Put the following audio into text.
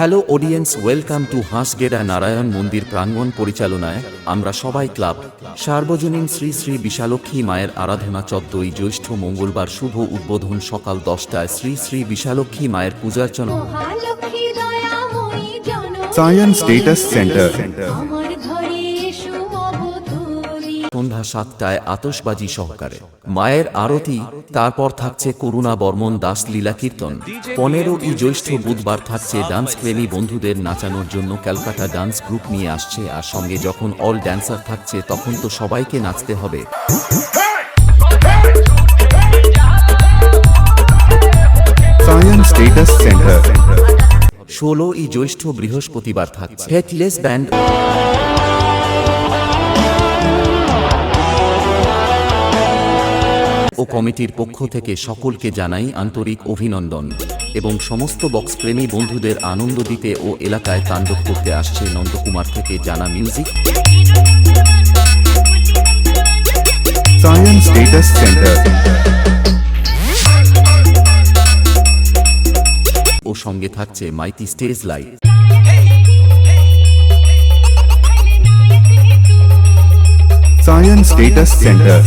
Hello audience, welcome to হাঁসগেড়া নারায়ণ মন্দির প্রাঙ্গণ পরিচালনায় আমরা সবাই ক্লাব সার্বজনীন শ্রী শ্রী বিশালক্ষী মায়ের আরাধনা 14ই জ্যৈষ্ঠ মঙ্গলবার শুভ উদ্বোধন সকাল 10টায় শ্রী শ্রী বিশালক্ষী মায়ের পূজার্চনা সায়েন্স স্টেটাস সেন্টার সন্ধ্যা 7টায় আতশবাজি সহকারে মায়ের আরতি, তারপর থাকছে করুণা বর্মন দাস লীলা কীর্তন। 15ই জ্যৈষ্ঠ বুধবার থাকছে ডান্স প্রেমী বন্ধুদের নাচানোর জন্য ক্যালকাটা ডান্স গ্রুপ নিয়ে আসছে, আর সঙ্গে যখন অল ড্যান্সার থাকছে তখন তো সবাইকে নাচতে হবে। সায়েন্স স্টেটাস সেন্টার 16ই জ্যৈষ্ঠ বৃহস্পতিবার থাকছে ফেটলেস ব্যান্ড ও কমিটির পক্ষ থেকে সকলকে জানাই আন্তরিক অভিনন্দন এবং সমস্ত বক্স প্রেমী বন্ধুদের আনন্দ দিতে ও এলাকায় তাণ্ডব করতে আসছে নন্দকুমার থেকে জানা মিউজিক। সায়েন্স স্টেটাস সেন্টার ও সঙ্গে থাকছে Maiti stage light. Science status centre